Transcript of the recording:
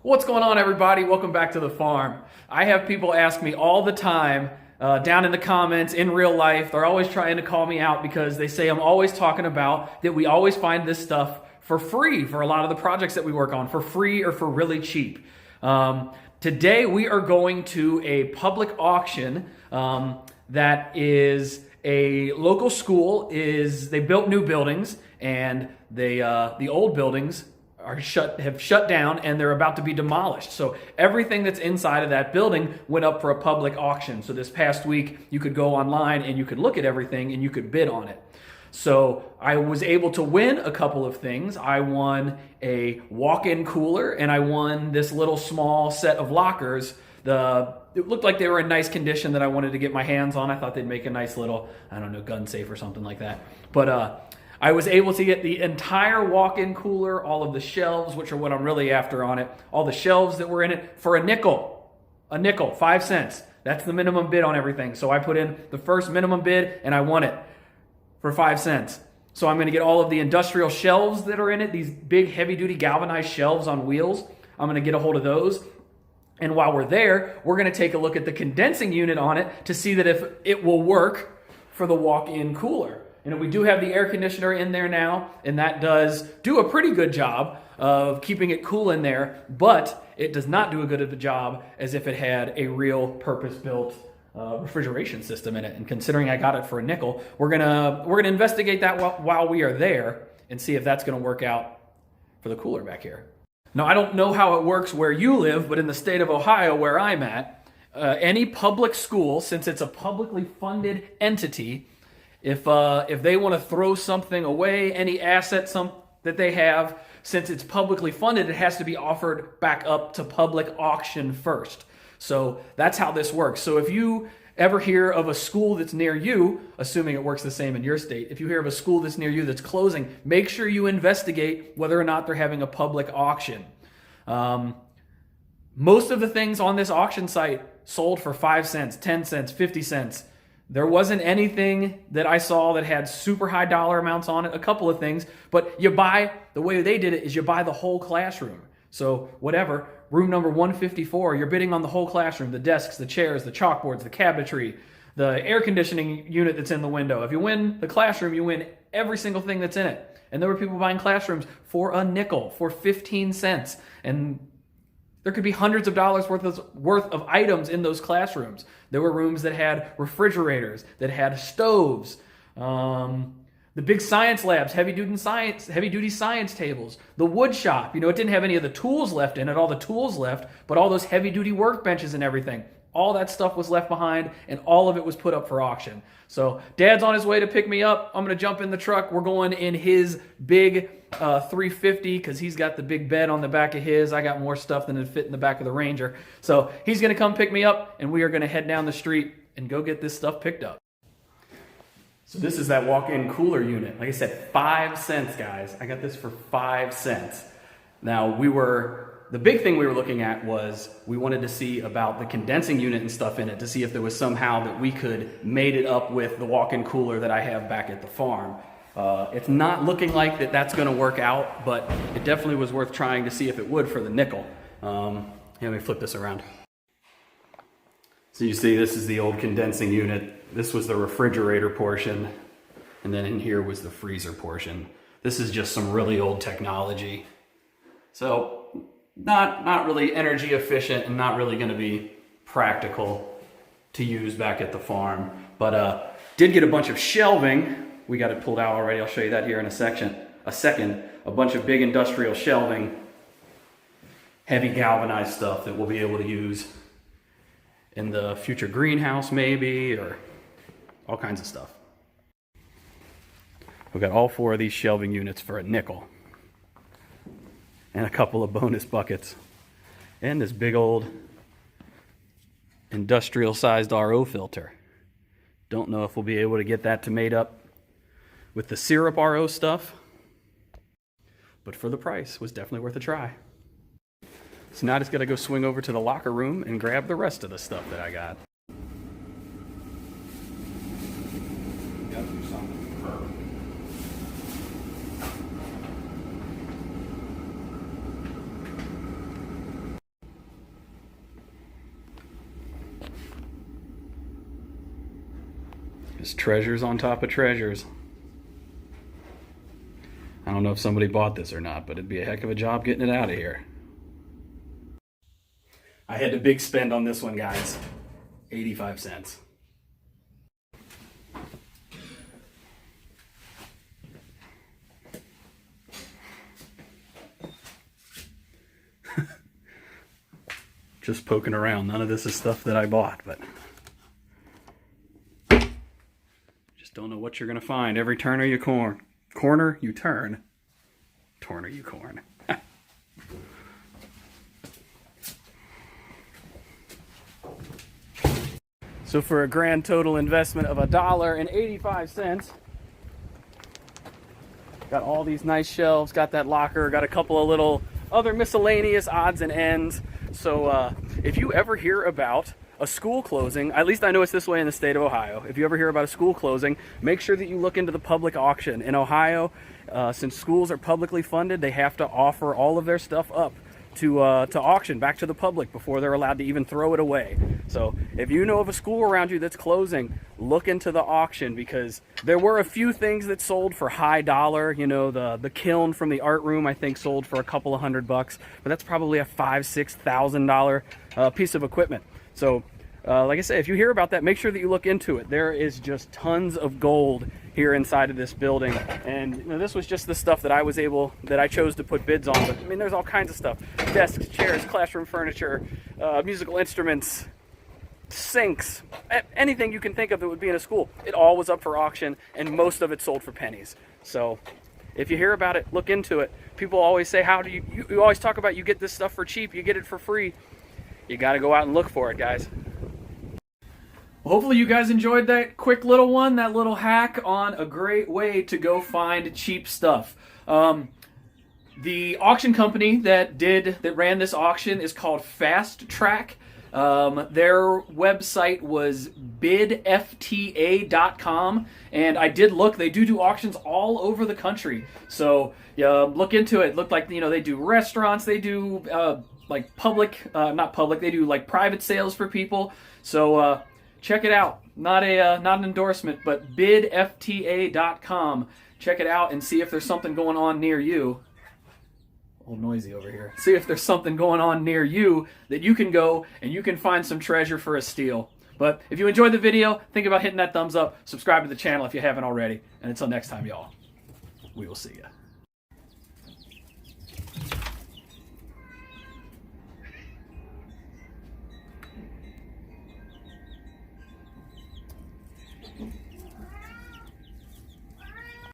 What's going on, everybody? Welcome back to the farm. I have people ask me all the time down in the comments, in real life. They're always trying to call me out because they say I'm always talking about that we always find this stuff for free for a lot of the projects that we work on, for free or for really cheap. Today we are going to a public auction that is a local school. They built new buildings, and the old buildings have shut down, and they're about to be demolished. So everything that's inside of that building went up for a public auction. So this past week, you could go online and you could look at everything and you could bid on it. So I was able to win a couple of things. I won a walk-in cooler, and I won this little small set of lockers. It looked like they were in nice condition that I wanted to get my hands on. I thought they'd make a nice little, I don't know, gun safe or something like that. But I was able to get the entire walk-in cooler, all of the shelves, which are what I'm really after on it, all the shelves that were in it, for a nickel. A nickel, 5 cents. That's the minimum bid on everything. So I put in the first minimum bid, and I won it for 5 cents. So I'm going to get all of the industrial shelves that are in it, these big heavy-duty galvanized shelves on wheels. I'm going to get a hold of those. And while we're there, we're going to take a look at the condensing unit on it to see that if it will work for the walk-in cooler. And we do have the air conditioner in there now, and that does do a pretty good job of keeping it cool in there, but it does not do a good of a job as if it had a real purpose-built refrigeration system in it. And considering I got it for a nickel, we're gonna investigate that while we are there and see if that's gonna work out for the cooler back here. Now, I don't know how it works where you live, but in the state of Ohio, where I'm at, any public school, since it's a publicly funded entity, if they want to throw something away, any asset that they have, since it's publicly funded, it has to be offered back up to public auction first. So that's how this works. So if you ever hear of a school that's near you, assuming it works the same in your state, if you hear of a school that's near you that's closing, make sure you investigate whether or not they're having a public auction. Most of the things on this auction site sold for 5 cents, 10 cents, 50 cents. There wasn't anything that I saw that had super high dollar amounts on it, a couple of things, but the way they did it is you buy the whole classroom. So whatever, room number 154, you're bidding on the whole classroom, the desks, the chairs, the chalkboards, the cabinetry, the air conditioning unit that's in the window. If you win the classroom, you win every single thing that's in it. And there were people buying classrooms for a nickel, for 15 cents. And there could be hundreds of dollars worth of items in those classrooms. There were rooms that had refrigerators, that had stoves, the big science labs, heavy-duty science tables, the wood shop. You know, it didn't have any of the tools left in it, all the tools left, but all those heavy-duty workbenches and everything. All that stuff was left behind, and all of it was put up for auction. So Dad's on his way to pick me up. I'm going to jump in the truck. We're going in his big 350 because he's got the big bed on the back of his. I got more stuff than would fit in the back of the Ranger. So he's going to come pick me up, and we are going to head down the street and go get this stuff picked up. So this is that walk-in cooler unit. Like I said, 5 cents, guys. I got this for 5 cents. Now, the big thing we were looking at was we wanted to see about the condensing unit and stuff in it to see if there was somehow that we could mate it up with the walk-in cooler that I have back at the farm. It's not looking like that's going to work out, but it definitely was worth trying to see if it would for the nickel. Let me flip this around. So you see, this is the old condensing unit. This was the refrigerator portion, and then in here was the freezer portion. This is just some really old technology. So not really energy efficient and not really going to be practical to use back at the farm. But did get a bunch of shelving. We got it pulled out already. I'll show you that here in a second. A bunch of big industrial shelving, heavy galvanized stuff that we'll be able to use in the future greenhouse maybe, or all kinds of stuff. We've got all 4 of these shelving units for a nickel. And a couple of bonus buckets. And this big old industrial sized RO filter. Don't know if we'll be able to get that to mate up with the syrup RO stuff, but for the price, was definitely worth a try. So now I just gotta go swing over to the locker room and grab the rest of the stuff that I got. Just treasures on top of treasures. I don't know if somebody bought this or not, but it'd be a heck of a job getting it out of here. I had a big spend on this one, guys. 85 cents. Just poking around. None of this is stuff that I bought, but just don't know what you're gonna find. Every corner you turn, corner you corn. So for a grand total investment of $1.85, got all these nice shelves, got that locker, got a couple of little other miscellaneous odds and ends. So if you ever hear about a school closing, at least I know it's this way in the state of Ohio. If you ever hear about a school closing, make sure that you look into the public auction. In Ohio, since schools are publicly funded, they have to offer all of their stuff up to auction back to the public before they're allowed to even throw it away. So if you know of a school around you that's closing, look into the auction, because there were a few things that sold for high dollar. You know, the kiln from the art room, I think, sold for a couple of $100, but that's probably a $5,000–6,000 piece of equipment. So like I say, if you hear about that, make sure that you look into it. There is just tons of gold here inside of this building, and you know, this was just the stuff that I chose to put bids on. But I mean, there's all kinds of stuff: desks, chairs, classroom furniture, musical instruments, sinks, anything you can think of that would be in a school. It all was up for auction, and most of it sold for pennies. So if you hear about it, look into it. People always say, how do you always talk about you get this stuff for cheap, you get it for free. You got to go out and look for it, guys. Well, hopefully you guys enjoyed that quick little one, that little hack on a great way to go find cheap stuff. The auction company that ran this auction is called Fast Track. Their website was bidfta.com, and I did look. They do auctions all over the country. So look into it. Look like, you know, they do restaurants. They do like not public. They do like private sales for people. So check it out. Not an endorsement, but bidfta.com. Check it out and see if there's something going on near you. A little noisy over here. See if there's something going on near you that you can go and you can find some treasure for a steal. But if you enjoyed the video, think about hitting that thumbs up, subscribe to the channel if you haven't already, and until next time, y'all, we will see ya.